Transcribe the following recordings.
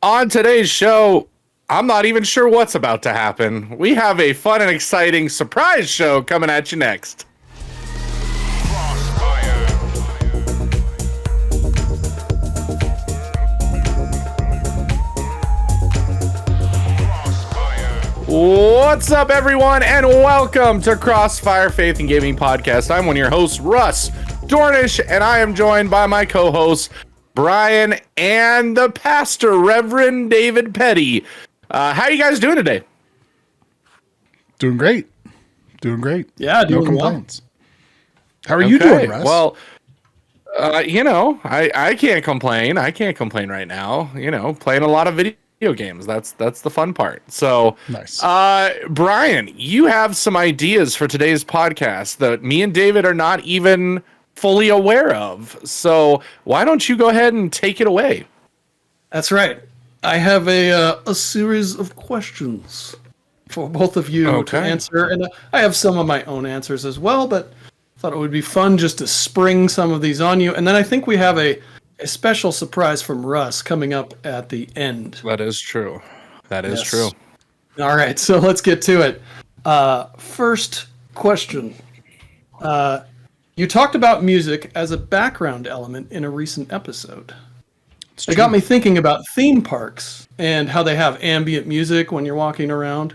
On today's show, I'm not even sure what's about to happen. We have a fun and exciting surprise show coming at you next. What's up, everyone, and welcome to Crossfire Faith and Gaming Podcast. I'm one of your hosts, Russ Dornisch, and I am joined by my co-hosts, Brian and the pastor, Reverend David Petty. How are you guys doing today? Doing great. Yeah, no complaints. Well. How are you doing, Russ? Well, I can't complain. I can't complain right now. Playing a lot of video games. That's the fun part. So nice. Brian, you have some ideas for today's podcast that me and David are not even fully aware of. So why don't you go ahead and take it away? That's right. I have a series of questions for both of you to answer, and I have some of my own answers as well, but I thought it would be fun just to spring some of these on you. And then I think we have a special surprise from Russ coming up at the end. That is true. That is true. All right, so let's get to it. First question. You talked about music as a background element in a recent episode. It got me thinking about theme parks and how they have ambient music when you're walking around.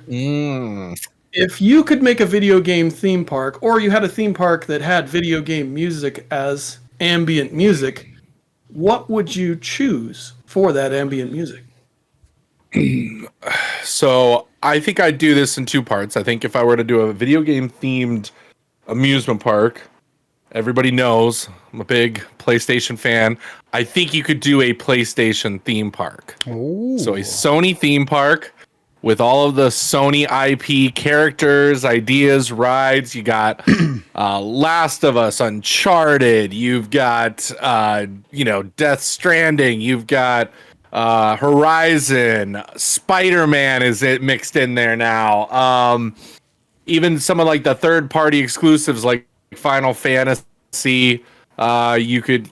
If you could make a video game theme park, or you had a theme park that had video game music as ambient music, what would you choose for that ambient music? So I think I'd do this in two parts. I think if I were to do a video game themed amusement park, everybody knows I'm a big PlayStation fan. I think you could do a PlayStation theme park. Ooh. So a Sony theme park with all of the Sony IP characters, ideas, rides. You got Last of Us, Uncharted. You've got Death Stranding. You've got Horizon. Spider-Man is it mixed in there now. Even some of like the third-party exclusives like Final Fantasy. You could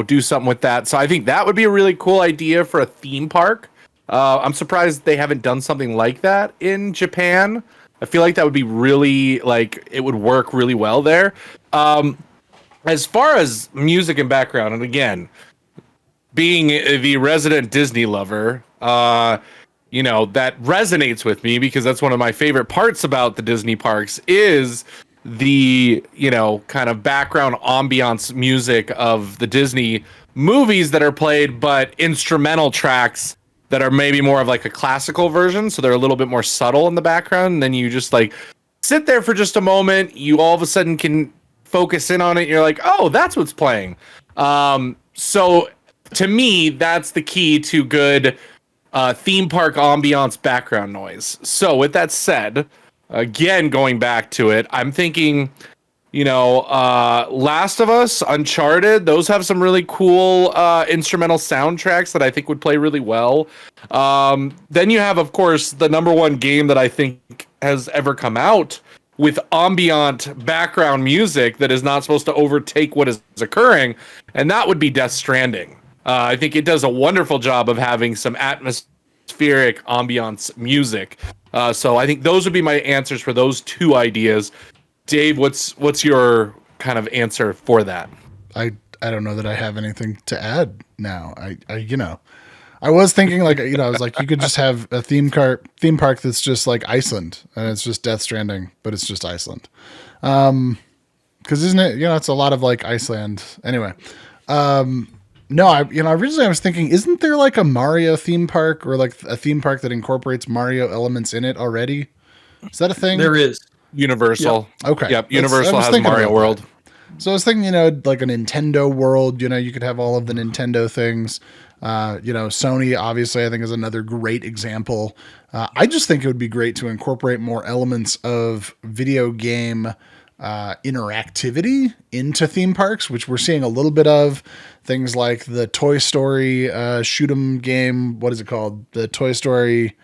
do something with that. So I think that would be a really cool idea for a theme park. I'm surprised they haven't done something like that in Japan. I feel like that would be really, it would work really well there. As far as music and background, and again, being the resident Disney lover, that resonates with me because that's one of my favorite parts about the Disney parks is the, kind of background ambiance music of the Disney movies that are played, but instrumental tracks that are maybe more of like a classical version, so they're a little bit more subtle in the background, and then you just sit there for just a moment, you all of a sudden can focus in on it, you're like, oh, that's what's playing. So to me, that's the key to good theme park ambiance background noise. So with that said, again, going back to it, I'm thinking, Last of Us, Uncharted, those have some really cool instrumental soundtracks that I think would play really well. Then you have, of course, the number one game that I think has ever come out with ambient background music that is not supposed to overtake what is occurring, and that would be Death Stranding. I think it does a wonderful job of having some atmospheric ambiance music. So I think those would be my answers for those two ideas. Dave, what's your kind of answer for that? I don't know that I have anything to add now. I was thinking I was like, you could just have a theme park that's just like Iceland, and it's just Death Stranding, but it's just Iceland. Because isn't it? It's a lot of like Iceland. Anyway, no, originally I was thinking, isn't there like a Mario theme park or like a theme park that incorporates Mario elements in it already? Is that a thing? There is. Universal. Yep. Okay. Yep. Universal has Mario World. So I was thinking, like a Nintendo World, you could have all of the Nintendo things. Sony, obviously, I think is another great example. I just think it would be great to incorporate more elements of video game interactivity into theme parks, which we're seeing a little bit of. Things like the Toy Story shoot 'em game. What is it called? The Toy Story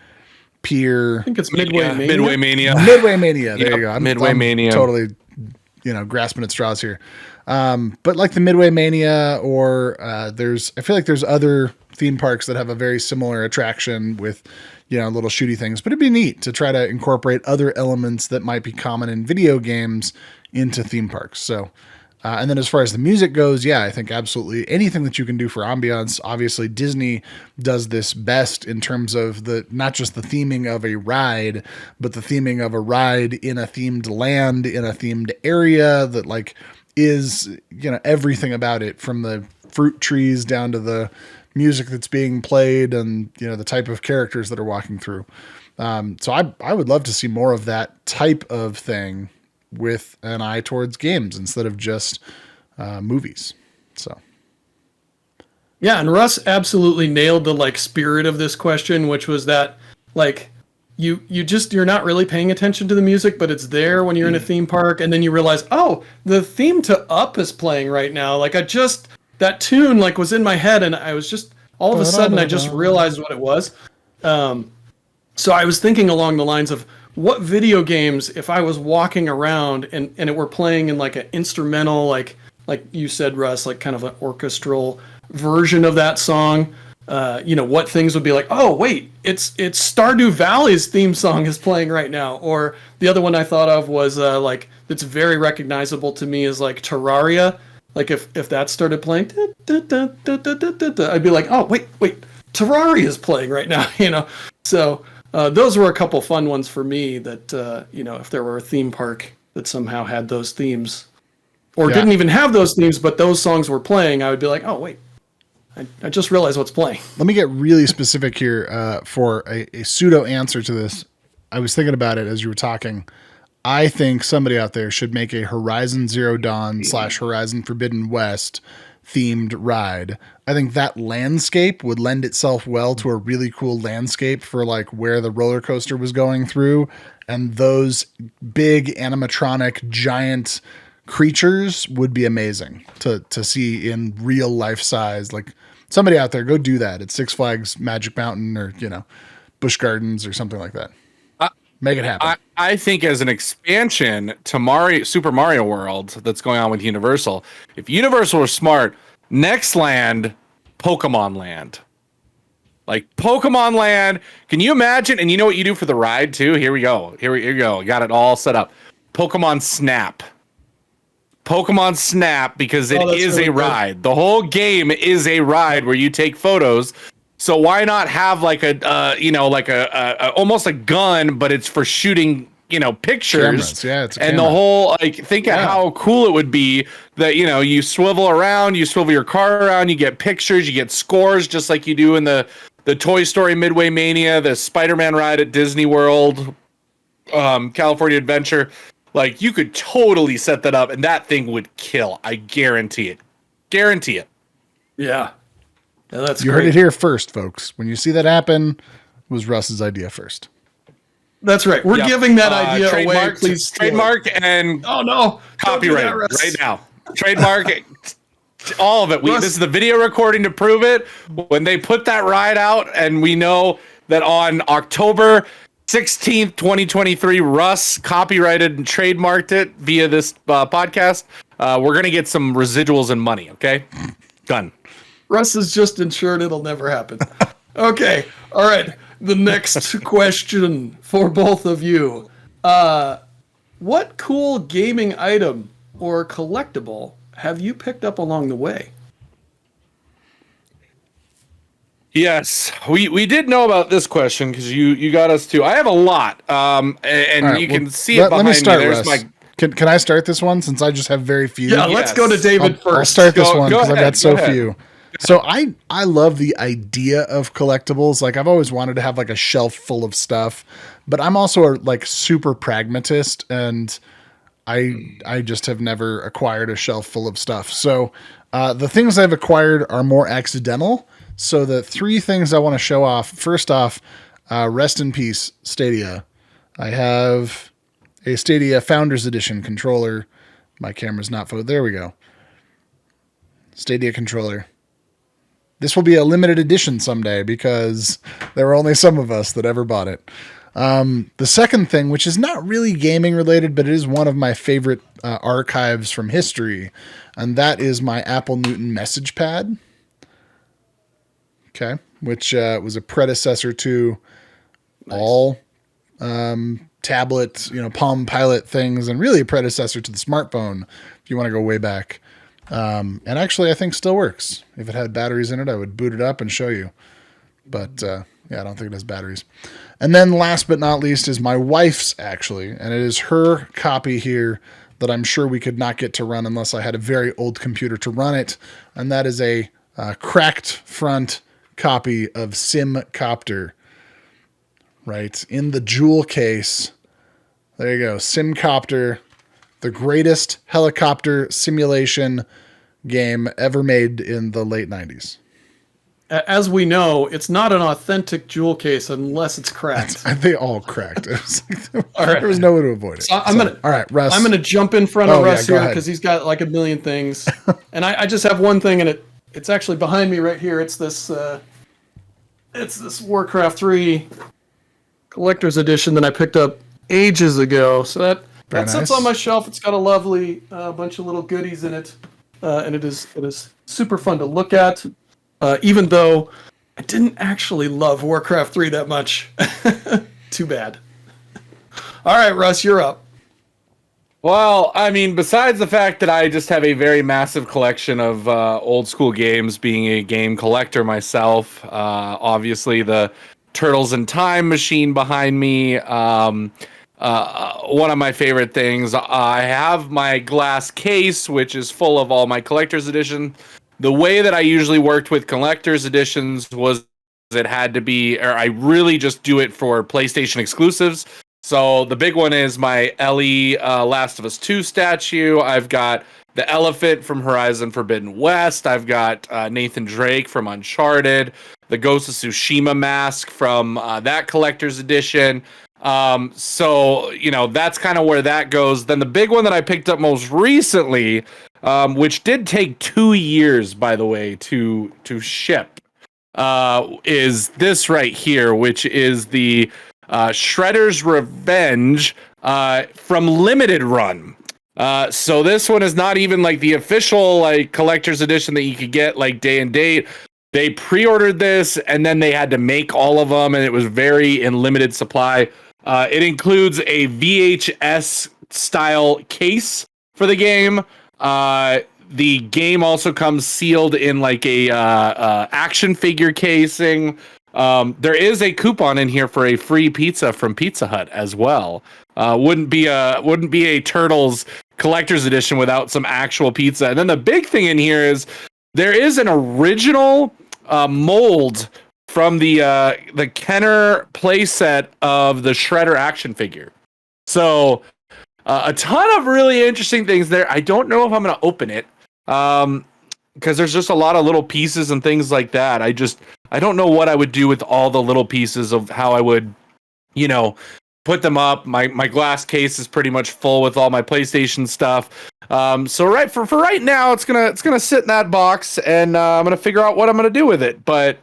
Pier. I think it's Midway Mania. Midway Mania. Midway Mania. There you go. I'm Mania. Totally, grasping at straws here. But like the Midway Mania, or I feel like there's other theme parks that have a very similar attraction with, little shooty things. But it'd be neat to try to incorporate other elements that might be common in video games into theme parks. So, and then as far as the music goes, I think absolutely anything that you can do for ambiance. Obviously, Disney does this best in terms of not just the theming of a ride, but the theming of a ride in a themed land, in a themed area that like is, everything about it, from the fruit trees down to the music that's being played and, the type of characters that are walking through. So I would love to see more of that type of thing with an eye towards games instead of just movies. So. Yeah. And Russ absolutely nailed the like spirit of this question, which was that like, you're not really paying attention to the music, but it's there when you're in a theme park. And then you realize, oh, the theme to Up is playing right now. Like that tune like was in my head, and I was just, all of a sudden I just realized what it was. So I was thinking along the lines of what video games, if I was walking around and it were playing in like an instrumental, like you said, Russ, like kind of an orchestral version of that song, what things would be like, oh wait, it's Stardew Valley's theme song is playing right now. Or the other one I thought of was like, that's very recognizable to me is like Terraria. Like if that started playing, I'd be like, oh wait, Terraria is playing right now, So those were a couple fun ones for me that, if there were a theme park that somehow had those themes or didn't even have those themes, but those songs were playing, I would be like, oh wait, I just realized what's playing. Let me get really specific here for a pseudo answer to this. I was thinking about it as you were talking. I think somebody out there should make a Horizon Zero Dawn / Horizon Forbidden West themed ride. I think that landscape would lend itself well to a really cool landscape for like where the roller coaster was going through, and those big animatronic giant creatures would be amazing to see in real life size. Like somebody out there, go do that at Six Flags Magic Mountain or, Busch Gardens or something like that. Make it happen. I think as an expansion to Super Mario World that's going on with Universal, if Universal were smart, next land, Pokemon Land. Like Pokemon Land. Can you imagine? And you know what you do for the ride too? Here we go. Here we go. Got it all set up. Pokemon Snap. Pokemon Snap, because it is really a ride. Good. The whole game is a ride where you take photos. So why not have like a almost a gun, but it's for shooting, pictures. Cameras. Yeah, it's a and camera. The whole think of how cool it would be that you swivel around, you swivel your car around, you get pictures, you get scores, just like you do in the Toy Story Midway Mania, the Spider-Man ride at Disney World, California Adventure. Like you could totally set that up, and that thing would kill. I guarantee it. Guarantee it. Yeah. That's you great. heard it here first, folks. When you see that happen, it was Russ's idea first. That's right. We're giving that idea away. Please trademark and copyright right now. Trademark all of it. This is the video recording to prove it. When they put that ride out, and we know that on October 16th, 2023, Russ copyrighted and trademarked it via this podcast. We're gonna get some residuals and money. Okay, done. Russ is just ensured it'll never happen. Okay. All right. The next question for both of you. What cool gaming item or collectible have you picked up along the way? Yes, we did know about this question because you got us to. I have a lot, and right, you can see it behind me. There's Russ. Can I start this one since I just have very few? Yeah, let's go to David first. I'll start this one because I've got so few. So I love the idea of collectibles. Like I've always wanted to have like a shelf full of stuff, but I'm also a like super pragmatist, and I just have never acquired a shelf full of stuff. So the things I've acquired are more accidental. So the three things I want to show off. First off, rest in peace, Stadia. I have a Stadia Founders Edition controller. My camera's not focused. There we go. Stadia controller. This will be a limited edition someday because there were only some of us that ever bought it. The second thing, which is not really gaming related, but it is one of my favorite archives from history, and that is my Apple Newton message pad. Okay. Which was a predecessor to all tablet, Palm Pilot things, and really a predecessor to the smartphone, if you want to go way back. And actually, I think still works. If it had batteries in it, I would boot it up and show you. But I don't think it has batteries. And then last but not least is my wife's, actually. And it is her copy here that I'm sure we could not get to run unless I had a very old computer to run it. And that is a cracked front copy of Simcopter. Right, in the jewel case. There you go. Simcopter, the greatest helicopter simulation game ever made in the late 90s. As we know, it's not an authentic jewel case unless it's cracked. They all cracked. It was All right. There was no way to avoid it. So all right, Russ. I'm gonna jump in front of Russ go here ahead. because he's got like a million things, and I just have one thing, and it's actually behind me right here. It's this Warcraft 3 collector's edition that I picked up ages ago. So that sits nice. on my shelf. It's got a lovely bunch of little goodies in it, and it is super fun to look at. Even though I didn't actually love Warcraft 3 that much. Too bad. All right, Russ, you're up. Well, I mean, besides the fact that I just have a very massive collection of old school games, being a game collector myself, obviously the Turtles in Time machine behind me. One of my favorite things, I have my glass case, which is full of all my collector's edition. The way that I usually worked with collector's editions was it had to be, or I really just do it for PlayStation exclusives. So the big one is my Ellie Last of Us 2 statue. I've got the elephant from Horizon Forbidden West. I've got Nathan Drake from Uncharted, the Ghost of Tsushima mask from that collector's edition. So, that's kind of where that goes. Then the big one that I picked up most recently, which did take 2 years, by the way, to ship, is this right here, which is the Shredder's Revenge from Limited Run. So this one is not even like the official like collector's edition that you could get like day and date. They pre-ordered this and then they had to make all of them, and it was very in limited supply. It includes a VHS style case for the game. The game also comes sealed in like a action figure casing. There is a coupon in here for a free pizza from Pizza Hut as well. Wouldn't be a Turtles collector's edition without some actual pizza. And then the big thing in here is there is an original mold from the Kenner playset of the Shredder action figure. So a ton of really interesting things there. I don't know if I'm going to open it because there's just a lot of little pieces and things like that. I don't know what I would do with all the little pieces of how I would, put them up. My glass case is pretty much full with all my PlayStation stuff. So for right now, it's gonna sit in that box, and I'm gonna figure out what I'm gonna do with it. But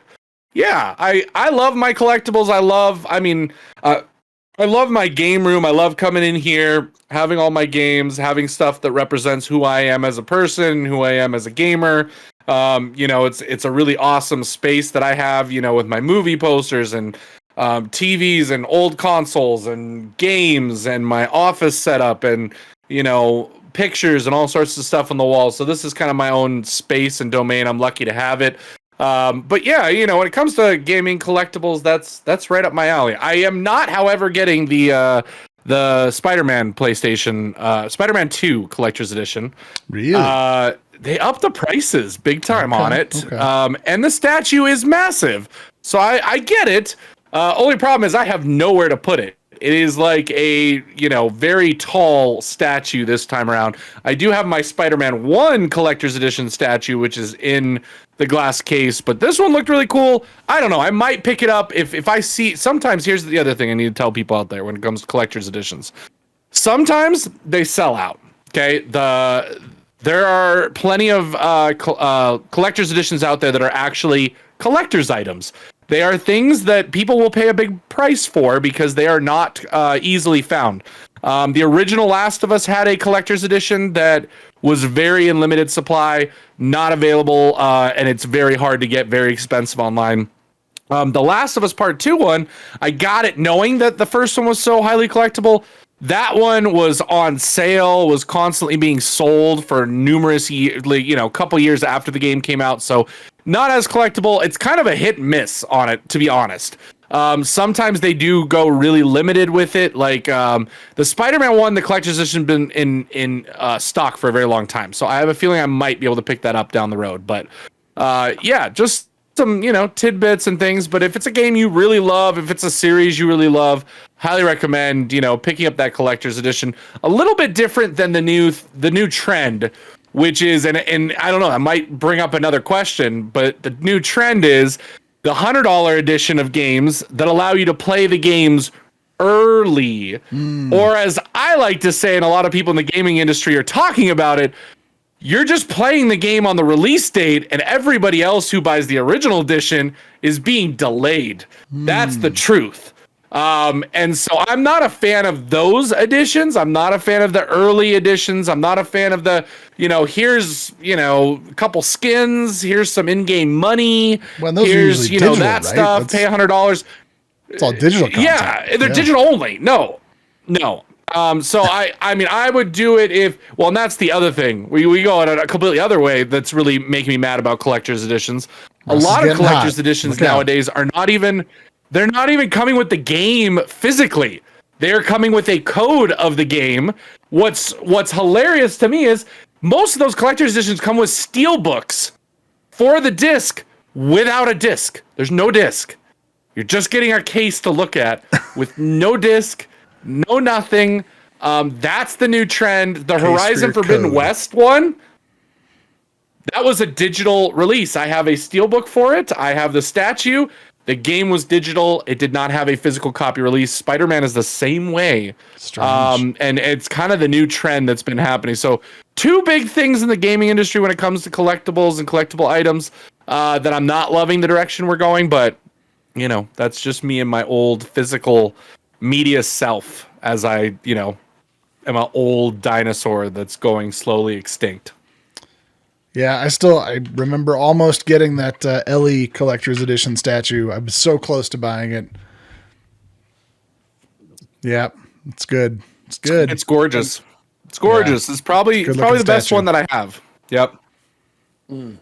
yeah, I love my collectibles. I love my game room. I love coming in here, having all my games, having stuff that represents who I am as a person, who I am as a gamer. It's a really awesome space that I have, with my movie posters and TVs and old consoles and games and my office setup and, pictures and all sorts of stuff on the wall. So this is kind of my own space and domain. I'm lucky to have it. But yeah, when it comes to gaming collectibles, that's right up my alley. I am not, however, getting the Spider-Man PlayStation, Spider-Man 2 Collector's Edition. Really? They upped the prices big time on it. Okay. And the statue is massive. So I get it. Only problem is I have nowhere to put it. It is like a, very tall statue this time around. I do have my Spider-Man 1 Collector's Edition statue, which is in the glass case, but this one looked really cool. I don't know. I might pick it up if I see. Sometimes, here's the other thing I need to tell people out there when it comes to collector's editions. Sometimes they sell out. Okay. There are plenty of collector's editions out there that are actually collector's items. They are things that people will pay a big price for because they are not easily found. The original Last of Us had a collector's edition that was very in limited supply, not available, and it's very hard to get, very expensive online. The Last of Us Part 2 one, I got it knowing that the first one was so highly collectible. That one was on sale, was constantly being sold for numerous years, couple years after the game came out. So not as collectible. It's kind of a hit and miss on it, to be honest. Sometimes they do go really limited with it. Like the Spider-Man one, the collector's edition been in stock for a very long time. So I have a feeling I might be able to pick that up down the road. But yeah, just some, tidbits and things. But if it's a game you really love, if it's a series you really love, highly recommend, picking up that collector's edition. A little bit different than the new trend, which is, and I don't know, I might bring up another question, but the new trend is the $100 edition of games that allow you to play the games early. Or as I like to say, and a lot of people in the gaming industry are talking about it, you're just playing the game on the release date, and everybody else who buys the original edition is being delayed. That's the truth. And so I'm not a fan of those editions. I'm not a fan of the early editions. I'm not a fan of the, here's, a couple skins, here's some in-game money. Well, those here's, are usually digital, that right? stuff, pay $100. It's all digital content. Yeah, they're digital only. No. So I would do it and that's the other thing. We go in a completely other way that's really making me mad about collector's editions. A lot of collector's editions nowadays are they're not even coming with the game physically. They're coming with a code of the game. What's hilarious to me is most of those collector's editions come with steel books for the disc without a disc. There's no disc. You're just getting a case to look at with no disc, no nothing. That's the new trend. The Horizon Forbidden West one, that was a digital release. I have a steelbook for it. I have the statue. The game was digital. It did not have a physical copy release. Spider-Man is the same way. Strange. And it's kind of the new trend that's been happening. So two big things in the gaming industry when it comes to collectibles and collectible items that I'm not loving the direction we're going. But, that's just me and my old physical media self as I, am an old dinosaur that's going slowly extinct. Yeah, I remember almost getting that Ellie collector's edition statue. I was so close to buying it. Yeah, it's good. It's good. It's gorgeous. It's gorgeous. Yeah. It's probably the best one that I have. Yep. And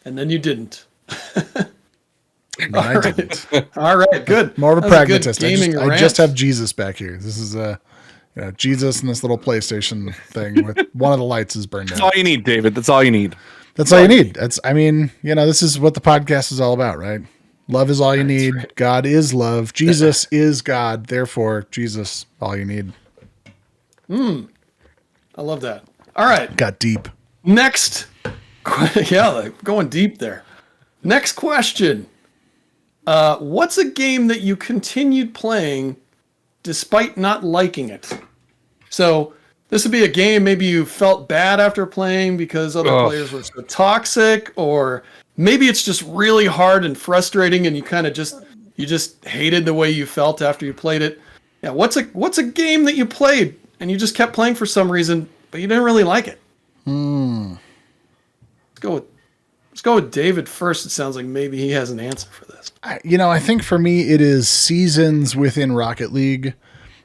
then you didn't. I didn't. All right, good. More of a pragmatist. I just have Jesus back here. This is Jesus and this little PlayStation thing with one of the lights is burned out. That's all you need, David. That's all you need. That's all you need. This is what the podcast is all about, right? Love is all you need. Right. God is love. Jesus is God. Therefore, Jesus, all you need. I love that. All right. Got deep. Next. Yeah, going deep there. Next question. What's a game that you continued playing despite not liking it? So this would be a game maybe you felt bad after playing because other players were so toxic, or maybe it's just really hard and frustrating and you kind of just hated the way you felt after you played it. Yeah, what's a game that you played and you just kept playing for some reason, but you didn't really like it? Let's go with David first. It sounds like maybe he has an answer for this. I think for me, it is seasons within Rocket League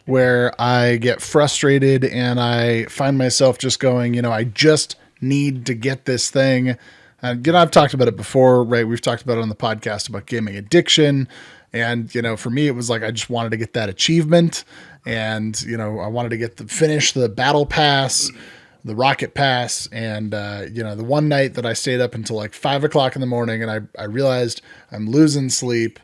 where I get frustrated and I find myself just going, I just need to get this thing. I've talked about it before, right? We've talked about it on the podcast about gaming addiction. And, for me, it was like, I just wanted to get that achievement. And, I wanted to finish the battle pass, the rocket pass. And, the one night that I stayed up until like 5:00 in the morning and I realized I'm losing sleep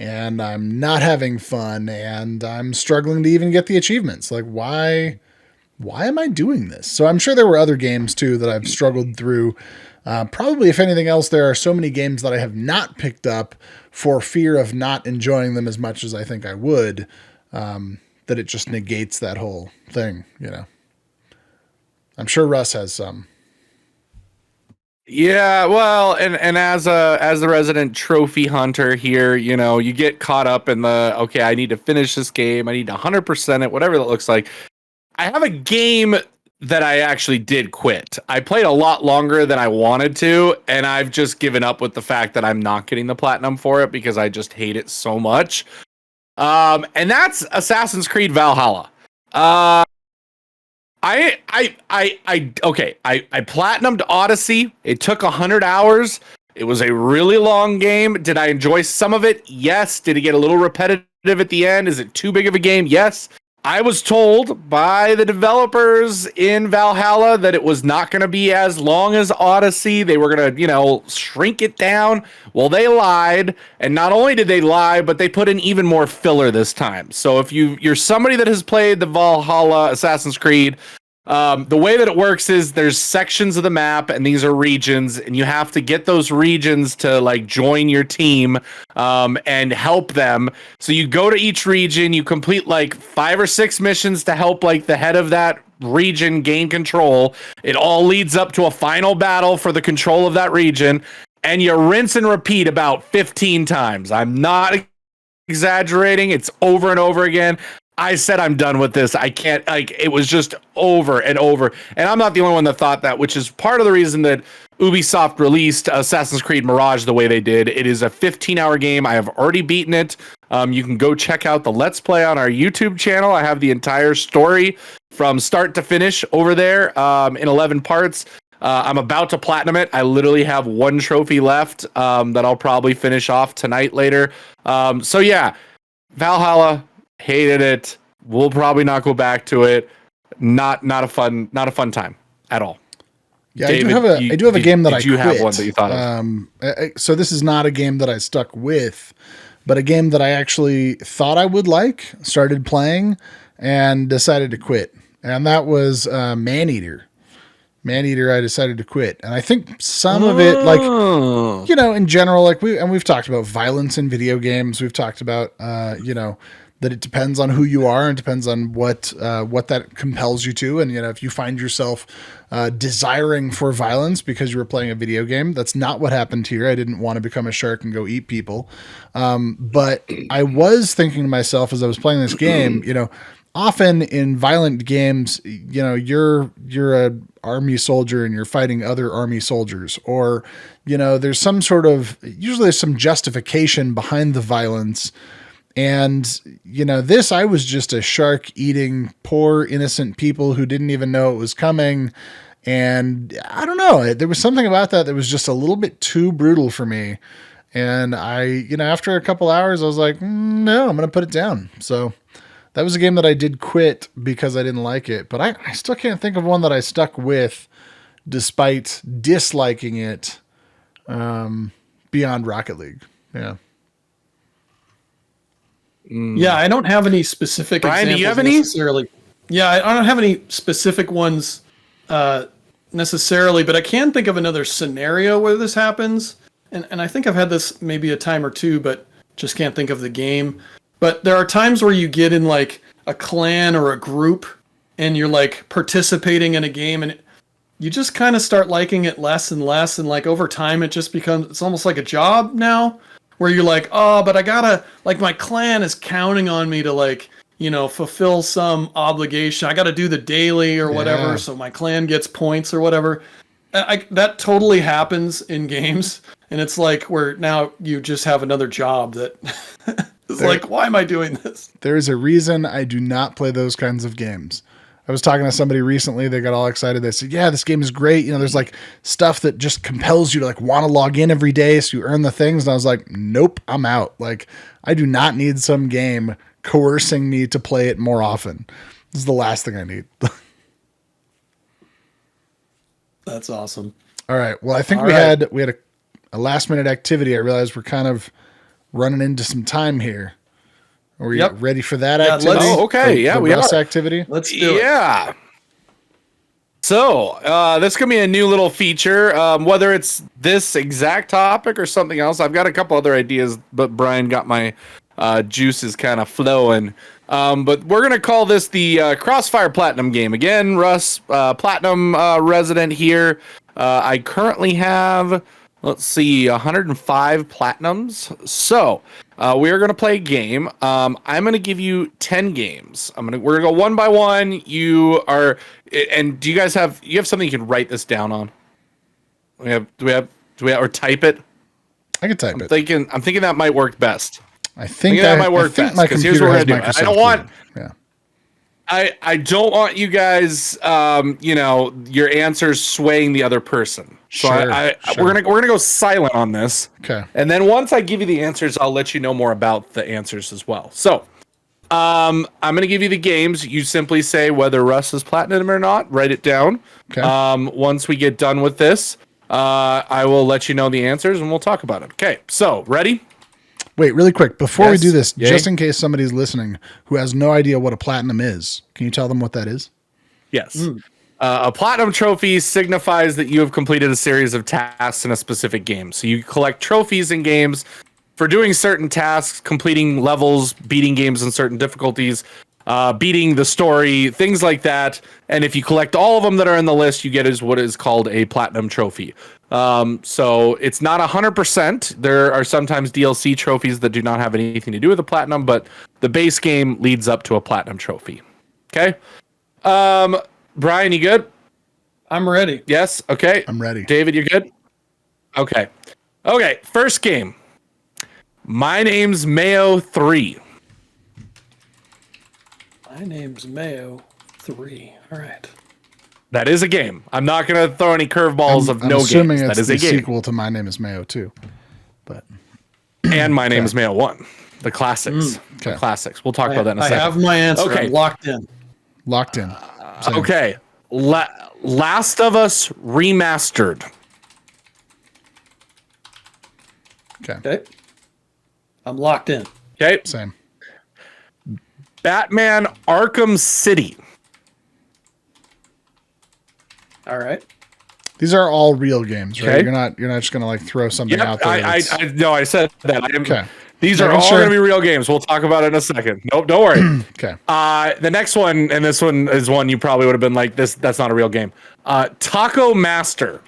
and I'm not having fun and I'm struggling to even get the achievements. Like, why am I doing this? So I'm sure there were other games too that I've struggled through. Probably, if anything else, there are so many games that I have not picked up for fear of not enjoying them as much as I think I would, that it just negates that whole thing, I'm sure Russ has some. Yeah, well, and as the resident trophy hunter here, you get caught up in the, okay, I need to finish this game, I need to 100% it, whatever that looks like. I have a game that I actually did quit. I played a lot longer than I wanted to, and I've just given up with the fact that I'm not getting the platinum for it because I just hate it so much. And that's Assassin's Creed Valhalla. I platinumed Odyssey. It took 100 hours. It was a really long game. Did I enjoy some of it? Yes. Did it get a little repetitive at the end? Is it too big of a game? Yes. I was told by the developers in Valhalla that it was not going to be as long as Odyssey. They were going to, shrink it down. Well, they lied. And not only did they lie, but they put in even more filler this time. So if you're somebody that has played the Valhalla Assassin's Creed, the way that it works is there's sections of the map, and these are regions, and you have to get those regions to like join your team and help them. So you go to each region, you complete like 5 or 6 missions to help like the head of that region gain control. It all leads up to a final battle for the control of that region, and you rinse and repeat about 15 times. I'm not exaggerating. It's over and over again. I said I'm done with this. I can't, it was just over and over. And I'm not the only one that thought that, which is part of the reason that Ubisoft released Assassin's Creed Mirage the way they did. It is a 15-hour game. I have already beaten it. You can go check out the Let's Play on our YouTube channel. I have the entire story from start to finish over there in 11 parts. I'm about to platinum it. I literally have 1 trophy left that I'll probably finish off tonight later. So yeah, Valhalla. Hated it. We'll probably not go back to it. Not a fun time at all. Yeah, David, I do have a game that I quit. Did you have one that you thought of? So this is not a game that I stuck with, but a game that I actually thought I would like, started playing, and decided to quit. And that was Maneater. Maneater, I decided to quit. And I think some of it, like, in general, like we've talked about violence in video games. We've talked about, that it depends on who you are and depends on what that compels you to. And, if you find yourself desiring for violence because you were playing a video game, that's not what happened here. I didn't want to become a shark and go eat people. But I was thinking to myself as I was playing this game, often in violent games, you're a army soldier and you're fighting other army soldiers, or, there's some sort of, usually there's some justification behind the violence. And, this, I was just a shark eating poor, innocent people who didn't even know it was coming. And I don't know, there was something about that was just a little bit too brutal for me. And I, after a couple hours, I was like, no, I'm going to put it down. So that was a game that I did quit because I didn't like it. But I still can't think of one that I stuck with despite disliking it beyond Rocket League. Yeah. Yeah, I don't have any specific Brian, examples do you have any? necessarily. Yeah, I don't have any specific ones necessarily, but I can think of another scenario where this happens. And I think I've had this maybe a time or two, but just can't think of the game. But there are times where you get in like a clan or a group and you're like participating in a game and you just kind of start liking it less and less. And like over time, it just becomes, it's almost like a job now. Where you're like, oh, but I gotta, like, my clan is counting on me to, like, fulfill some obligation. I gotta do the daily or whatever, so my clan gets points or whatever. That totally happens in games, and it's like where now you just have another job that is like, why am I doing this? There is a reason I do not play those kinds of games. I was talking to somebody recently. They got all excited. They said, yeah, this game is great. There's like stuff that just compels you to like want to log in every day so you earn the things. And I was like, nope, I'm out. Like, I do not need some game coercing me to play it more often. This is the last thing I need. That's awesome. All right. Well, I think we had a last minute activity. I realized we're kind of running into some time here. Are we ready for that activity? Oh, okay. The we Russ are. activity. Let's do it. Yeah. So this could be a new little feature, whether it's this exact topic or something else. I've got a couple other ideas, but Brian got my juices kind of flowing. But we're going to call this the Crossfire Platinum game. Again, Russ, Platinum resident here. I currently have, let's see, 105 platinums. So we are going to play a game. I'm going to give you 10 games. We're going to go one by one. And do you guys have something you can write this down on? Do we have, or type it? I can type it. I'm thinking that might work best. I think that might work best. My Because here's computer what we're has gonna do. Microsoft. Yeah. I don't want you guys, your answers swaying the other person. So Sure. we're gonna go silent on this. Okay. And then once I give you the answers, I'll let you know more about the answers as well. So, I'm gonna give you the games. You simply say whether Russ is platinum or not. Write it down. Okay. Once we get done with this, I will let you know the answers and we'll talk about it. Okay. So, ready? Wait, really quick, before we do this, Yay. just in case somebody's listening who has no idea what a platinum is, can you tell them what that is? Yes. A platinum trophy signifies that you have completed a series of tasks in a specific game. So you collect trophies in games for doing certain tasks, completing levels, beating games in certain difficulties, beating the story, things like that. And if you collect all of them that are in the list, you get what is called a platinum trophy. So it's not 100%. There are sometimes DLC trophies that do not have anything to do with the platinum, but the base game leads up to a platinum trophy. Okay. Brian, you good? I'm ready. Yes. Okay. I'm ready. David, you good? Okay. Okay. First game. My name's Mayo 3. My name's Mayo 3. All right. That is a game. I'm not going to throw any curveballs of I'm no assuming games. it's That is the a game. sequel to My Name is Mayo 2. But And My Name is Mayo 1. The classics. Okay. The classics. We'll talk about that in a I second. have my answer. Okay. I'm locked in. locked in. Same. Okay. Last of Us Remastered. Okay. Okay. I'm locked in. Okay. Same. Batman Arkham City. All right. These are all real games, right? Okay. You're not just gonna like throw something Yep, out there. I no, I said that. Okay. These are Making all sure. going to be real games. We'll talk about it in a second. Nope, don't worry. Okay. The next one, and this one is one you probably would have been like, that's not a real game. Taco Master.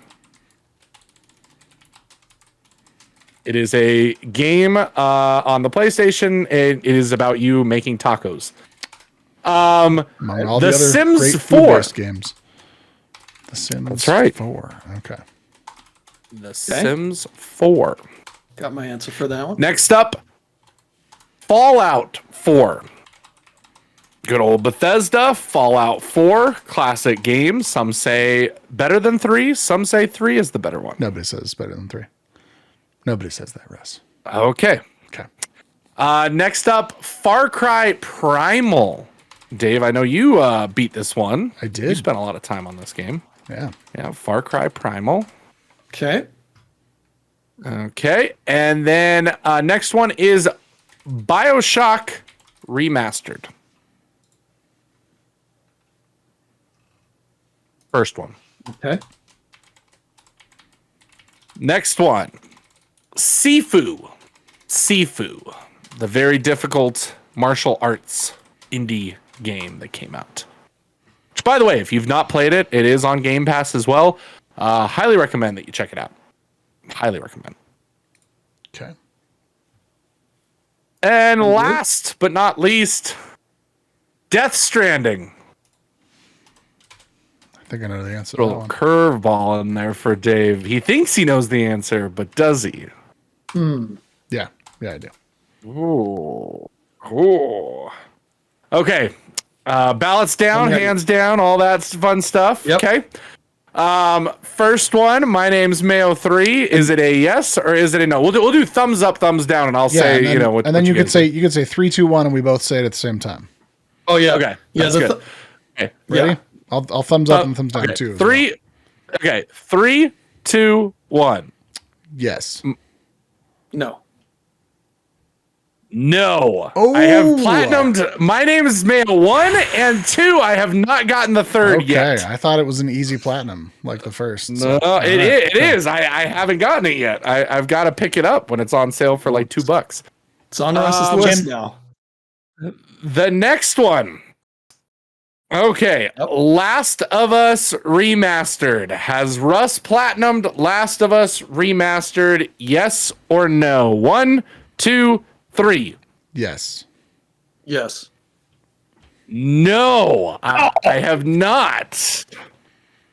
It is a game on the PlayStation. It is about you making tacos. Among all The the other Sims great 4. food-based games. The Sims That's right. 4. Okay. The Sims 4. Got my answer for that one. Next up, Fallout 4. Good old Bethesda, Fallout 4, classic game. Some say better than 3. Some say 3 is the better one. Nobody says it's better than 3. Nobody says that, Russ. Okay. Okay. Next up, Far Cry Primal. Dave, I know you beat this one. I did. You spent a lot of time on this game. Yeah. Yeah, Far Cry Primal. Okay. Okay. And then next one is BioShock Remastered. First one. Okay. Next one. Sifu. Sifu. The very difficult martial arts indie game that came out. Which, by the way, if you've not played it, it is on Game Pass as well. Highly recommend that you check it out. Highly recommend. Okay. And last but not least, Death Stranding. I think I know the answer to that Little one. curveball in there for Dave. He thinks he knows the answer, but does he? Yeah. Yeah, I do. Ooh. Ooh. Okay. Ballots down, I'm ready. hands down, all that fun stuff. Yep. Okay. First one, my name's Mayo 3. Is it a yes or is it a no? We'll do thumbs up, thumbs down, and I'll Yeah, say, and then, what and then what you could guys say 3, 2, 1, and we both say it at the same time. Oh yeah. Okay, Yeah. that's good. Okay. Ready? Yeah. I'll thumbs up and thumbs down Okay. too. as Three. Okay. 3, 2, 1. well. Yes. No. No. Oh. I have platinumed. My name is Mayo 1 and 2. I have not gotten the third Okay. yet. I thought it was an easy platinum, like the first. No, it is. I haven't gotten it yet. I've got to pick it up when it's on sale for like $2. It's on Russ's list now. The next one. Okay, Last of Us Remastered. Has Russ platinumed Last of Us Remastered? Yes or no? 1, 2, 3. Yes. Yes. No, I have not.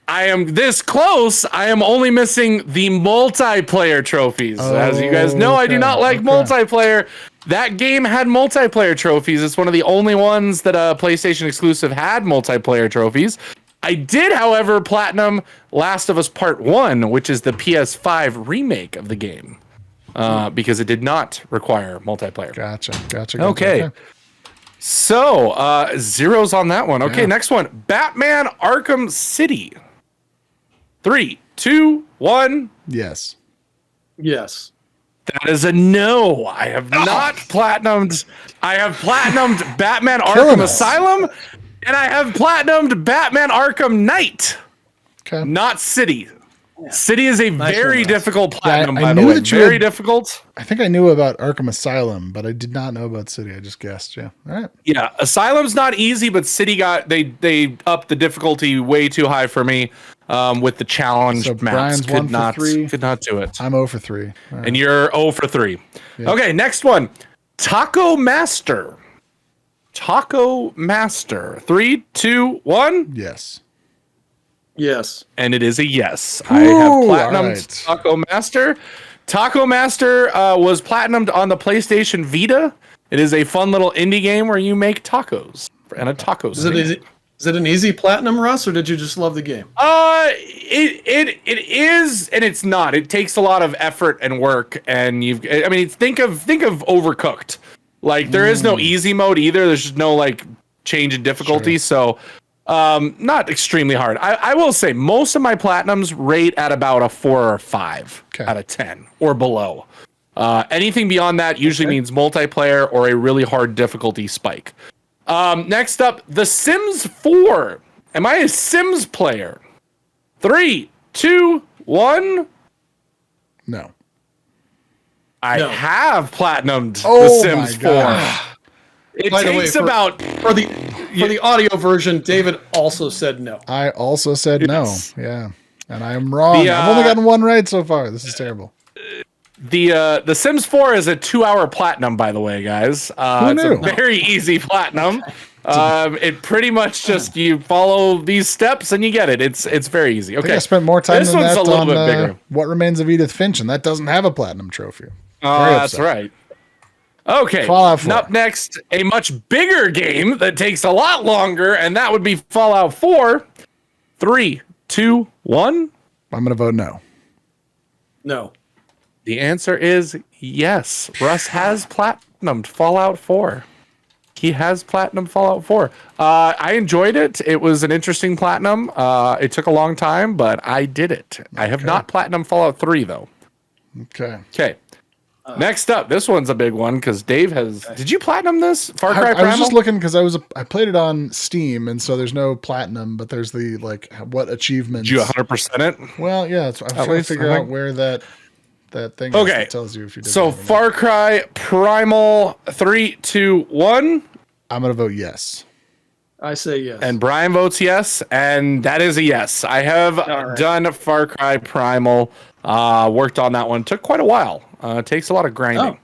I am this close. I am only missing the multiplayer trophies. As you guys know, I do not like multiplayer. That game had multiplayer trophies. It's one of the only ones that a PlayStation exclusive had multiplayer trophies. I did, however, platinum Last of Us Part 1, which is the PS5 remake of the game, because it did not require multiplayer. Gotcha. Okay. So, zeros on that one. Okay, next one. Batman Arkham City. 3, 2, 1. Yes. Yes. That is a no. I have not platinumed. I have platinumed Batman Killing Arkham us. Asylum, and I have platinumed Batman Arkham Knight. Okay. Not City. City is a very difficult platinum, I by the knew way. that you Very had- difficult. I think I knew about Arkham Asylum, but I did not know about City. I just guessed. Yeah. All right. Yeah, Asylum's not easy, but City got they upped the difficulty way too high for me with the challenge So maps. Brian's 1 for 3. Could not do it. I'm 0 for 3. All right. And you're 0 for 3. Okay, next one. Taco Master. Taco Master. 3, 2, 1. Yes. Yes. And it is a yes. I have Ooh, platinumed all right. Taco Master. Taco Master was platinumed on the PlayStation Vita. It is a fun little indie game where you make tacos and a taco Is it stand. easy? Is it an easy platinum, Russ, or did you just love the game? It is, and it's not. It takes a lot of effort and work, and think of Overcooked. Like there is no easy mode either. There's just no like change in difficulty. So, not extremely hard. I will say most of my platinums rate at about a 4 or 5 out of 10 or below. Anything beyond that usually means multiplayer or a really hard difficulty spike. Next up, The Sims 4. Am I a Sims player? 3, 2, 1. No. I No. have platinumed Oh The Sims 4. gosh. It By the way, takes for- about For the audio version, David also said no. I also said Yes. no. Yeah. And I am wrong. I've only gotten one right so far. This is terrible. The Sims 4 is a 2-hour platinum, by the way, guys. It's knew? a very easy platinum. It pretty much just you follow these steps and you get it. It's very easy. I think Okay, I spent more time This than one's that a little on bit bigger. What Remains of Edith Finch, and that doesn't have a platinum trophy. Oh, Very that's upset. right. Okay, Fallout 4. up next, a much bigger game that takes a lot longer, and that would be Fallout 4. 3, 2, 1. I'm going to vote no. No. The answer is yes. Russ has platinumed Fallout 4. He has platinum Fallout 4. I enjoyed it. It was an interesting platinum. It took a long time, but I did it. I have not platinum Fallout 3, though. Okay. Okay. Next up, this one's a big one because Dave has. Did you platinum this Far Cry I Primal? was just looking because I played it on Steam, and so there's no platinum, but there's the like what achievements. Did you 100% it? Well, yeah, I'm trying to least, figure I out think. where that thing is Okay. that tells you if you did. So that or not. Far Cry Primal 3, 2, 1. I'm gonna vote yes. I say yes. And Brian votes yes, and that is a yes. I have right. done Far Cry Primal. Worked on that one. Took quite a while. It takes a lot of grinding.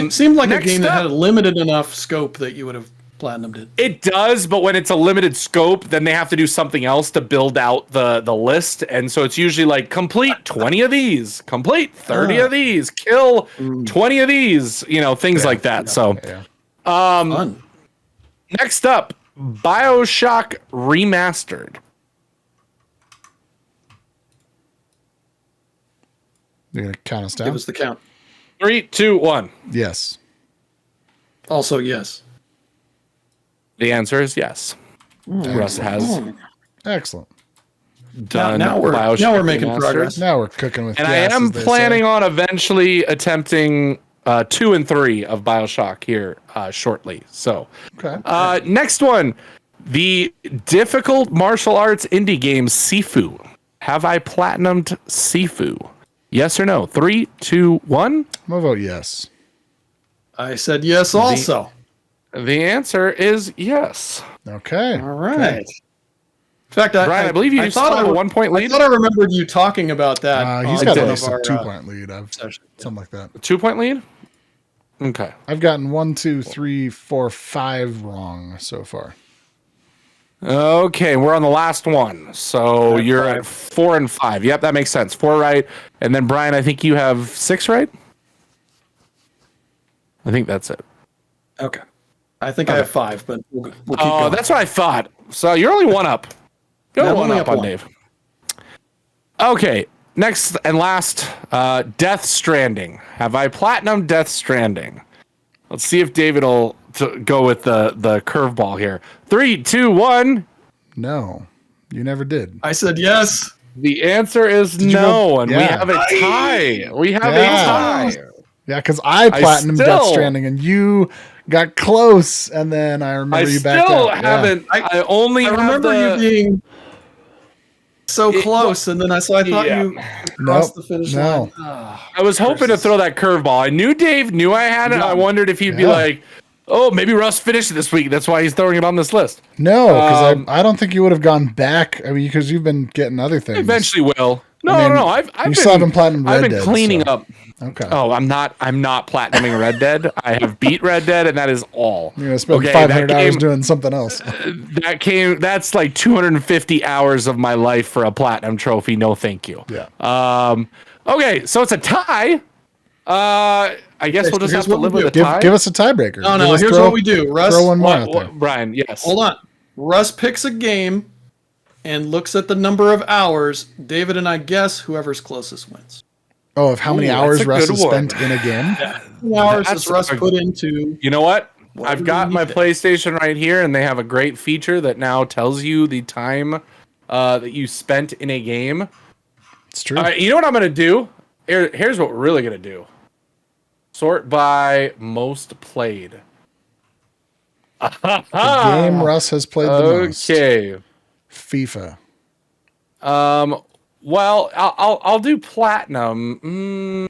Seemed like a next game that had up- a limited enough scope that you would have platinumed it. It does, but when it's a limited scope, then they have to do something else to build out the list. And so it's usually like complete 20 of these, complete 30 of these, kill 20 of these, things like that. So Yeah. Fun. next up, BioShock Remastered. You're gonna count us down. Give us the count. 3, 2, 1. Yes. Also, yes. The answer is yes. Russ has Excellent. done Now we're BioShock making Remastered. progress. Now we're cooking with And gas, I am as they say. planning on eventually attempting 2 and 3 of BioShock here shortly. So, Okay. next one, the difficult martial arts indie game Sifu. Have I platinumed Sifu? Yes or no? 3, 2, 1. I'm gonna vote yes. I said yes also. The answer is yes. Okay. All right. In fact, Brian, I believe you still have a 1 point lead. I thought I remembered you talking about that. He's on got at one least of a our, 2-point lead. sessions. Something like that. 2 point lead? Okay. I've gotten 1, 2, 3, 4, 5 wrong so far. Okay, we're on the last one. So you're at 4 and 5. Yep, that makes sense. 4 right. And then Brian, I think you have 6 right? I think that's it. Okay. I think I have 5, but we'll keep Oh, going. that's what I thought. So you're only one up. You're I'm only only up up on one. Dave. Okay, next and last, Death Stranding. Have I platinum Death Stranding? Let's see if David will go with the curveball here. 3, 2, 1. No, you never did. I said yes. The answer is you no, go- and yeah. we have a tie. We have Yeah. a tie. Yeah, because I platinumed Death still- Stranding and you got close, and then I remember I you backed still out. haven't. I only I have remember you being so It- close, and then I thought Yeah. you crossed the finish No. line. I was hoping to throw that curveball. I knew Dave knew I had it. I wondered if he'd be Yeah. like, "Oh, maybe Russ finished it this week. That's why he's throwing it on this list." No, because I don't think you would have gone back. I mean, because you've been getting other things. Eventually will. No, I mean, no. I've you been, still haven't platinumed I've Red been Dead, cleaning so- up. Okay. Oh, I'm not platinuming Red Dead. I have beat Red Dead, and that is all. You're gonna spend Okay, 500 that hours game- doing something else. That's like 250 hours of my life for a platinum trophy. No, thank you. Yeah. Okay, so it's a tie. I guess we'll just here's have to what we live with a do. tie. Give us a tiebreaker. No, Give us here's what we do. Russ, Throw one more out there. Brian, yes. hold on. Russ picks a game and looks at the number of hours. David and I guess whoever's closest wins. Oh, of how many Ooh, that's hours a Russ good has one. spent in a game? How many hours That's has Russ a- put into? You know what? What I've do got we my need to- PlayStation right here, and they have a great feature that now tells you the time that you spent in a game. It's true. All right, you know what I'm gonna do? Here's what we're really gonna do. Sort by most played. The game Russ has played the most. Okay. FIFA. Well, I'll do platinum.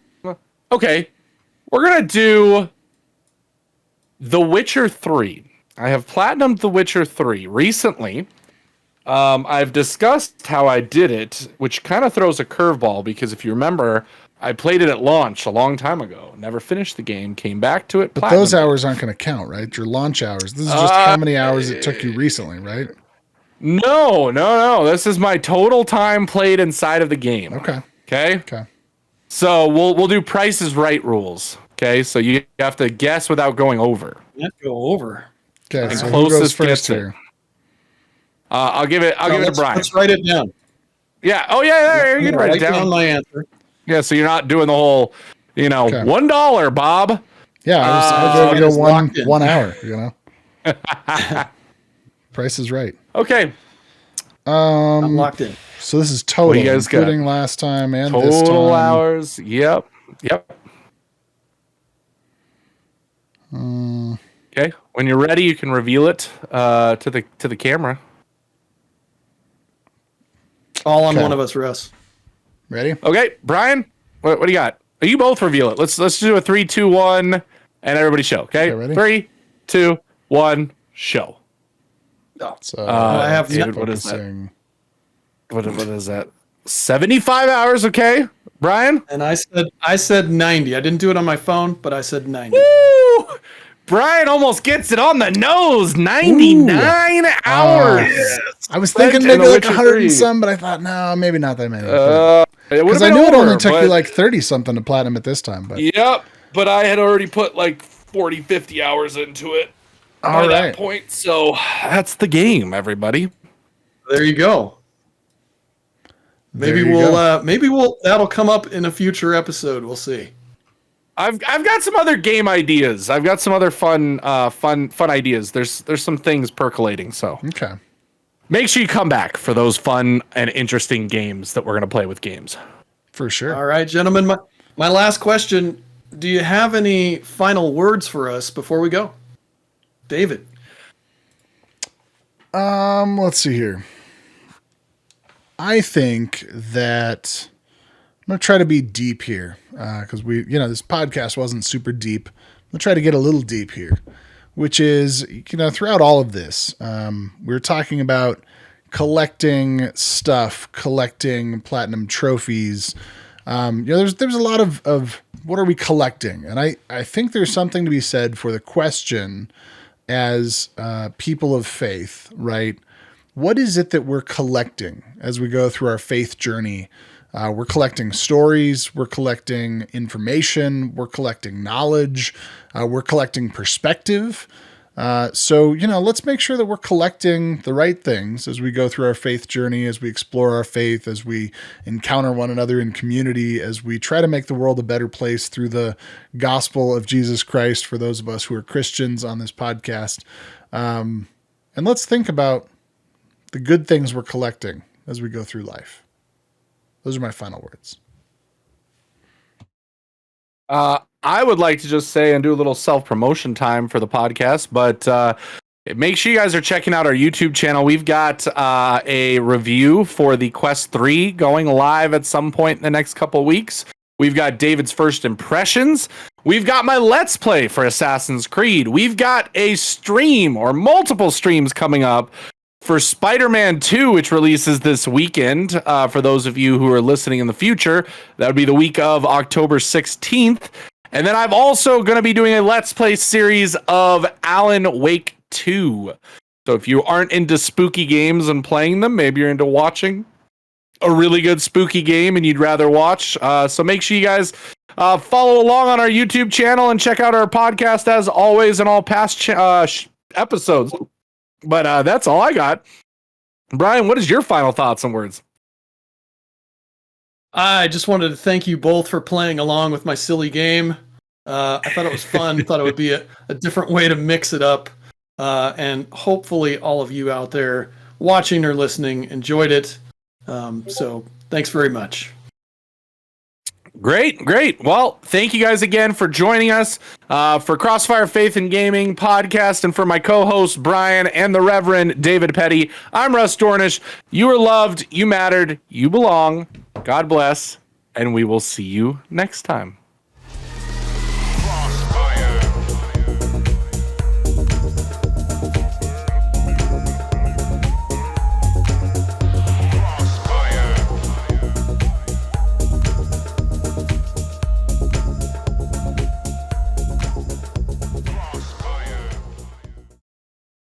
Okay, we're gonna do The Witcher 3. I have platinumed The Witcher 3 recently. I've discussed how I did it, which kind of throws a curveball because if you remember, I played it at launch a long time ago. Never finished the game. Came back to it. But those hours aren't going to count, right? Your launch hours. This is just how many hours it took you recently, right? No. This is my total time played inside of the game. Okay. Okay. So we'll do Price is Right rules. Okay. So you have to guess without going over. Let's go over. Okay. And So who goes closest first gets it. here? I'll give it to Brian. Let's write it down. Yeah. Oh yeah. You can write it down down. my answer. Yeah. So you're not doing the whole, Okay. $1, Bob. Yeah, I was it go is locked in. 1 hour, Price is Right. Okay. I'm locked in. So this is total, What do you guys got? including last time and this time. Total hours. Yep. Okay. When you're ready, you can reveal it to the camera. All on Okay. one of us, Russ. Ready? Okay, Brian, what do you got? You both reveal it. Let's do a 3, 2, 1, and everybody show. Okay, ready? 3, 2, 1, show. So I have David, what is that? focusing. What is that? 75 hours. Okay, Brian. And I said 90. I didn't do it on my phone, but I said 90. Woo! Brian almost gets it on the nose. 99 hours. I was Spent thinking in maybe The like Witcher 100 and 3. some, but I thought, no, maybe not that many. It Because would I knew it only over, took you but- like 30 something to platinum at this time. But Yep, but I had already put like 40, 50 hours into it by all that right. point. So that's the game, everybody. There you go. Maybe There you go. maybe that'll come up in a future episode. We'll see. I've got some other game ideas. I've got some other fun ideas. There's some things percolating. So Okay. make sure you come back for those fun and interesting games that we're gonna play with games. For sure. All right, gentlemen. My last question. Do you have any final words for us before we go? David. Let's see here. I think that I'm going to try to be deep here because this podcast wasn't super deep. I'm going to try to get a little deep here. which is, throughout all of this, we're talking about collecting stuff, collecting platinum trophies. There's a lot of what are we collecting? And I think there's something to be said for the question as people of faith, right? What is it that we're collecting as we go through our faith journey? We're collecting stories, we're collecting information, we're collecting knowledge, we're collecting perspective. So let's make sure that we're collecting the right things as we go through our faith journey, as we explore our faith, as we encounter one another in community, as we try to make the world a better place through the gospel of Jesus Christ for those of us who are Christians on this podcast. And let's think about the good things we're collecting as we go through life. Those are my final words. I would like to just say and do a little self-promotion time for the podcast, but make sure you guys are checking out our YouTube channel. We've got a review for the Quest 3 going live at some point in the next couple of weeks. We've got David's first impressions. We've got my Let's Play for Assassin's Creed. We've got a stream or multiple streams coming up for Spider-Man 2, which releases this weekend. For those of you who are listening in the future, that would be the week of October 16th. And then I'm also going to be doing a Let's Play series of Alan Wake 2. So if you aren't into spooky games and playing them, maybe you're into watching a really good spooky game and you'd rather watch. So make sure you guys follow along on our YouTube channel and check out our podcast as always in all past episodes. But that's all I got. Brian, what is your final thoughts and words? I just wanted to thank you both for playing along with my silly game. I thought it was fun. Thought it would be a different way to mix it up. And hopefully all of you out there watching or listening enjoyed it. So thanks very much. Great. Well, thank you guys again for joining us for Crossfire Faith and Gaming podcast, and for my co-hosts Brian and the Reverend David Petty. I'm Russ Dornisch. You are loved, you mattered, you belong. God bless, and we will see you next time.